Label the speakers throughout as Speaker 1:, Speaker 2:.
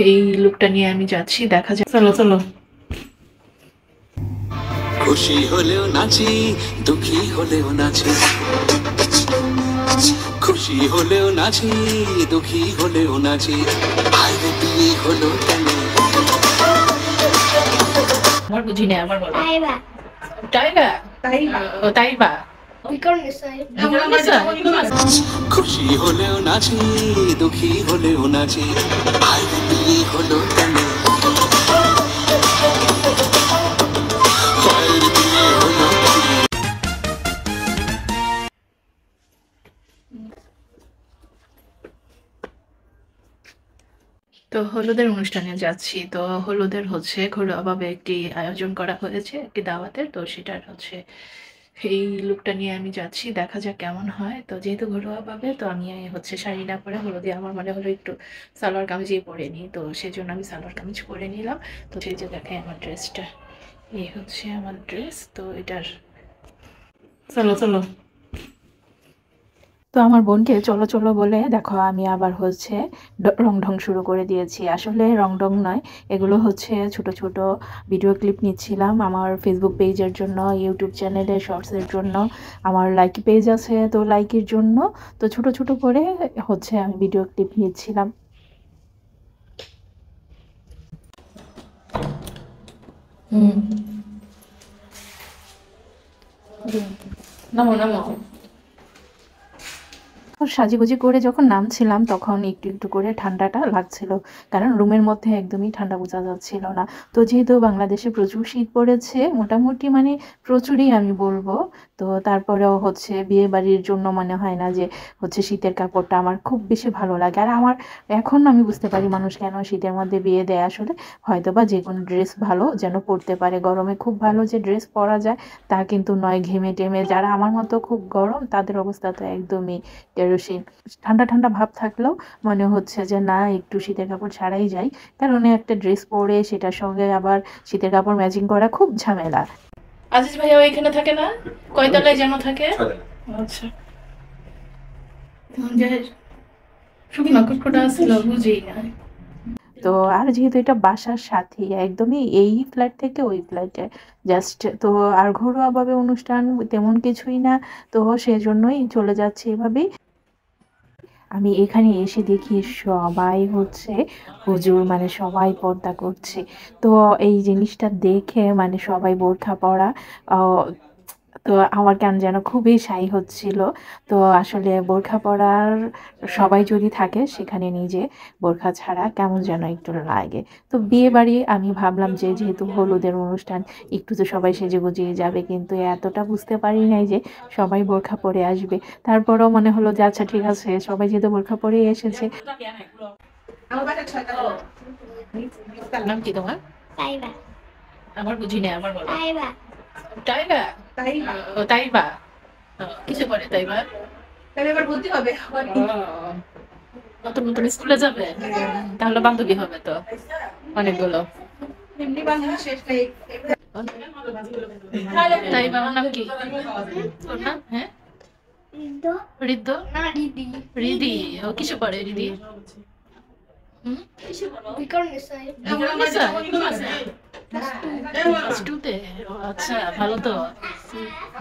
Speaker 1: এই লুকটা নিয়ে আমি যাচ্ছি, দেখা যাক। চলো চলো।
Speaker 2: খুশি হলেও নাচি, দুঃখী হলেও নাচি, খুশি হলেও নাচি, দুঃখী হলেও নাচি, আইরে বিয়ে হলো কেন?
Speaker 1: আমার বুঝি না, আমার বলো। টাইবা টাইবা ও টাইবা
Speaker 2: খুশি হলেও নাচি, দুঃখী হলেও নাচি, আইরে বিয়ে হলো কেন? আইরে বিয়ে হলো কেন?
Speaker 1: তো হলুদের অনুষ্ঠানে যাচ্ছি। তো হলুদের ঘরোয়াভাবে একটি আয়োজন করা হয়েছে, একটি দাওয়াতের। তো সেটার এই লুকটা নিয়ে আমি যাচ্ছি, দেখা যাক কেমন হয়। তো যেহেতু ঘরোয়াভাবে, তো আমি শাড়ি না পরে হলুদে আমার মনে হলো একটু সালোয়ার কামিজই পরে নিই। তো সেজন্য আমি সালোয়ার কামিজ পরে নিলাম। তো সেই যে দেখে আমার ড্রেসটা, এই আমার ড্রেস। তো এটার চলো চলো। তো আমার বোনকে চলো চলো বলে দেখো আমি আবার রং ঢং শুরু করে দিয়েছি। আসলে রং ঢং নয়, এগুলো ছোট ছোট ভিডিও ক্লিপ নিচ্ছিলাম আমার ফেসবুক পেজের জন্য, ইউটিউব চ্যানেলে শর্টসের জন্য, আমার লাইক পেজ আছে তো লাইকের জন্য। তো ছোট ছোট করে আমি ভিডিও ক্লিপ নিচ্ছিলাম। নামো নামো। সাজুগুজি করে যখন নামছিলাম তখন একটু একটু করে ঠান্ডাটা লাগছিল, কারণ রুমের মধ্যে একদমই ঠান্ডা বোঝা যাচ্ছিল না। তো যেহেতু বাংলাদেশে প্রচুর শীত পড়েছে, মোটামুটি মানে প্রচুরই আমি বলবো। তো তারপরেও বিয়ে বাড়ির জন্য মনে হয় না যে শীতের কাপড়টা আমার খুব বেশি ভালো লাগে। আর আমার এখন আমি বুঝতে পারি মানুষ কেন শীতের মধ্যে বিয়ে দেয়। আসলে হয়তো বা যে কোনো ড্রেস ভালো যেন পরতে পারে, গরমে খুব ভালো যে ড্রেস পরা যায় তা কিন্তু নয়। ঘেমে টেমে যারা আমার মতো খুব গরম, তাদের অবস্থা তো একদমই কেরোসিন। ঠান্ডা ঠান্ডা ভাব থাকলেও মনে হচ্ছে যে না, একটু শীতের কাপড় ছাড়াই যাই, কারণ একটা ড্রেস পরে সেটার সঙ্গে আবার শীতের কাপড় ম্যাচিং করা খুব ঝামেলা। আজিজ ভাইয়া এখানে থাকে না? কয়তলায় যেন থাকে? আচ্ছা, শুকনো কুটকুটা ছিল, বুঝি না। তো আর যেহেতু এটা বাসার সাথে একদমই, এই ফ্ল্যাট থেকে ওই ফ্ল্যাটে জাস্ট, তো আর ঘরোয়াভাবে অনুষ্ঠান তেমন কিছুই না। তো সেজন্যই চলে যাচ্ছে এভাবেই। আমি এখানে এসে দেখি সবাই হুজুর, মানে সবাই পর্দা করছে। তো এই জিনিসটা দেখে মানে সবাই বোরখা পরা, আহ, তো আমার কেন যেন খুবই শাই হচ্ছিল। তো আসলে বোরখা পরার সবাই যদি থাকে সেখানে নিজে বোরখা ছাড়া কেমন যেন একটু লাগে। তো বিয়ে বাড়ি আমি ভাবলাম যে যেহেতু হলুদের অনুষ্ঠান, একটু তো সবাই সেজে গুজিয়ে যাবে, কিন্তু এতটা বুঝতে পারি নাই যে সবাই বোরখা পরে আসবে। তারপরেও মনে হলো যে আচ্ছা ঠিক আছে, সবাই যেহেতু বোরখা পরেই এসেছে। নাম কি তোমার? আমার বুঝি না, আমার বলো। তাইবা ও তাইবা কিছু করে তাইবা, তাহলে এবার ভর্তি হবে। নতুন নতুন স্কুলে যাবে, তাহলে বান্ধবী হবে তো অনেকগুলো। এমনি বান্ধবী শেষ নেই। তাইবা ওর নাম কি? ওর নাম হ্যাঁ রিদ্ধ না রিদি। রিদি ও কিছু করে রিদি? আচ্ছা ভালো তো।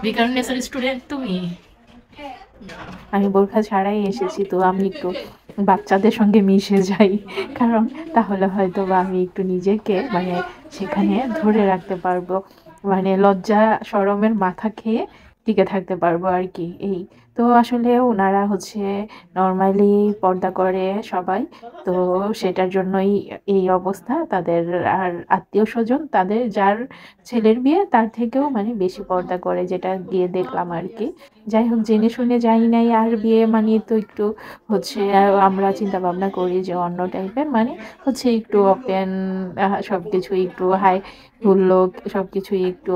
Speaker 1: বিকারুননেসার স্টুডেন্ট তুমি? আমি বোরখা ছাড়াই এসেছি, তো আমি একটু বাচ্চাদের সঙ্গে মিশে যাই, কারণ তাহলে হয়তো বা আমি একটু নিজেকে মানে সেখানে ধরে রাখতে পারবো, মানে লজ্জা শরমের মাথা খেয়ে টিকে থাকতে পারবো আর কি। এই তো আসলে ওনারা নর্মালি পর্দা করে সবাই, তো সেটার জন্যই এই অবস্থা তাদের। আর আত্মীয় স্বজন তাদের যার ছেলের বিয়ে তার থেকেও মানে বেশি পর্দা করে, যেটা গিয়ে দেখলাম আর কি। যাই হোক, জেনে শুনে যাই নাই। আর বিয়ে মানে তো একটু আমরা চিন্তা ভাবনা করি যে অন্য টাইপের, মানে একটু ওপেন, সবকিছু একটু হাই হুল্লোড়, সবকিছুই একটু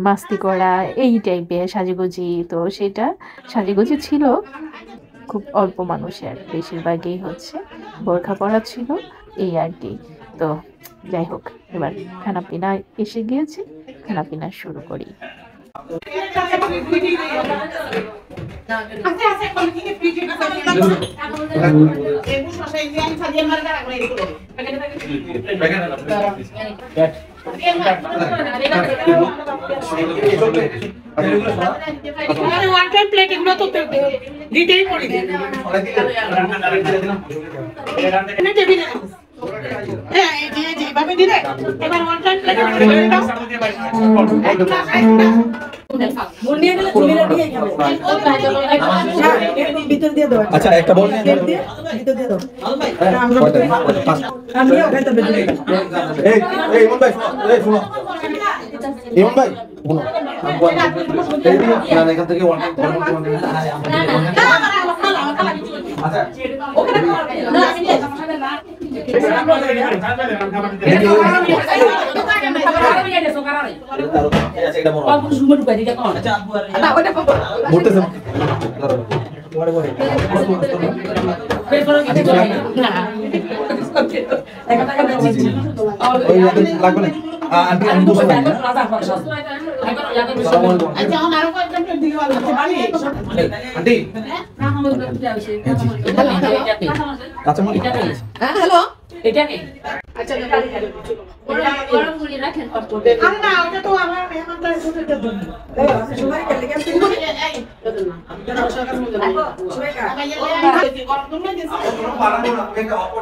Speaker 1: মাস্তি করা, এই টাইপের সাজুগুজি। তো সেটা সাজুগুজি ছিল খুব অল্প মানুষের, বেশিরভাগই বোরখা পরা ছিল, এই আর কি। তো যাই হোক, এবার খানাপিনা এসে গিয়েছে, খানাপিনা শুরু করি।
Speaker 3: ওয়ান টাইম প্লেট এগুলো তো দিতেই পড়ি হ্যাঁ যেভাবে দিলে এবার ওয়ান টাইম প্লেট ভিতর দিয়ে দাও।
Speaker 4: আচ্ছা একটা বল
Speaker 3: ভিতর দিয়ে দাও।
Speaker 4: এই এই ইমন ভাই শোনো ইমন ভাই শোনো এখান থেকে ওয়ান আচ্ছা লাগবে না আন্টি আমি দোষ নাই আন্টি কাঁচামরিচ
Speaker 3: হ্যালো
Speaker 1: এটা কি
Speaker 3: আচ্ছা
Speaker 1: গরম করে রাখেন
Speaker 3: আরে না ওটা তো আমার মেহমানটা শুনে তো সবাই গেলে গেছে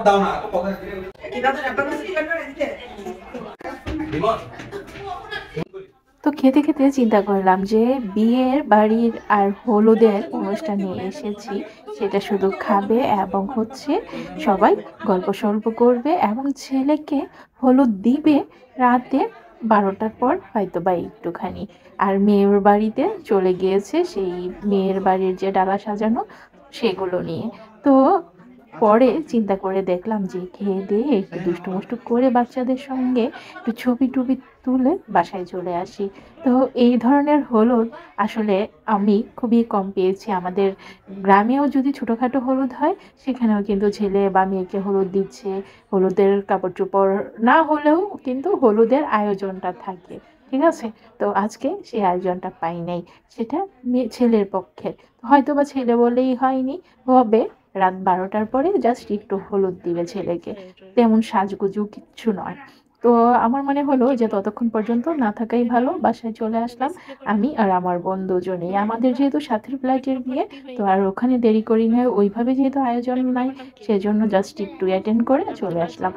Speaker 4: দাও না
Speaker 1: তো খেতে খেতে চিন্তা করলাম যে বিয়ের বাড়ির আর হলুদের অনুষ্ঠানে এসেছি, সেটা শুধু খাবে এবং হচ্ছে সবাই গল্প সল্প করবে এবং ছেলেকে হলুদ দিবে রাতে 12টার পর হয়তো বা একটুখানি। আর মেয়ের বাড়িতে চলে গিয়েছে সেই মেয়ের বাড়ির যে ডালা সাজানো সেগুলো নিয়ে। তো পরে চিন্তা করে দেখলাম যে খেয়ে দিয়ে একটু দুষ্টু মুষ্টু করে বাচ্চাদের সঙ্গে একটু ছবি টবি তুলে বাসায় চলে আসি। তো এই ধরনের হলুদ আসলে আমি খুবই কম পেয়েছি। আমাদের গ্রামেও যদি ছোটোখাটো হলুদ হয় সেখানেও কিন্তু ছেলে বা মেয়েকে হলুদ দিচ্ছে, হলুদের কাপড় চোপড় না হলেও কিন্তু হলুদের আয়োজনটা থাকে, ঠিক আছে। তো আজকে সেই আয়োজনটা পাই নাই, সেটা ছেলের পক্ষে। হয়তো বা ছেলে বলেই হয়নি, হবে রাত 12টার পরে জাস্ট একটু হলুদ দিবে ছেলেকে, তেমন সাজগুজু কিচ্ছু নয়। তো আমার মনে হলো যে ততক্ষণ পর্যন্ত না থাকাই ভালো। বাসায় চলে আসলাম আমি আর আমার বোন দুজনেই। আমাদের যেহেতু সাথীর ফ্লাইটের বিয়ে, তো আর ওখানে দেরি করি না, ওইভাবে যেহেতু আয়োজন নাই সেজন্য জাস্ট একটু অ্যাটেন্ড করে চলে আসলাম।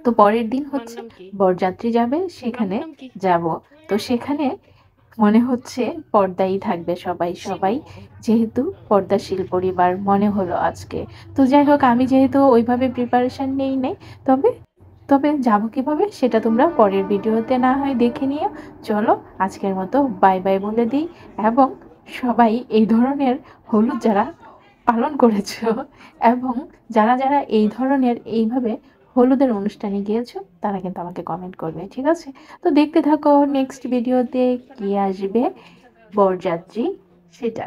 Speaker 1: তো পরের দিন হচ্ছে বরযাত্রী যাবে, সেখানে যাব। তো সেখানে মনে হচ্ছে পর্দাই থাকবে সবাই সবাই, যেহেতু পর্দাশীল পরিবার মনে হলো আজকে। তো যাই হোক, আমি যেহেতু ওইভাবে প্রিপারেশন নেই তবে তবে যাবো কিভাবে সেটা তোমরা পরের ভিডিওতে না হয় দেখে নিও। চলো আজকের মতো বাই বাই বলে দিই। এবং সবাই এই ধরনের হলুদ যারা পালন করেছো এবং যারা যারা এই ধরনের এইভাবে হলুদের অনুষ্ঠানে গিয়েছো তারা কিন্তু আমাকে কমেন্ট করবে, ঠিক আছে। তো দেখতে থাকো নেক্সট ভিডিওতে কি আসবে বরযাত্রী সেটা।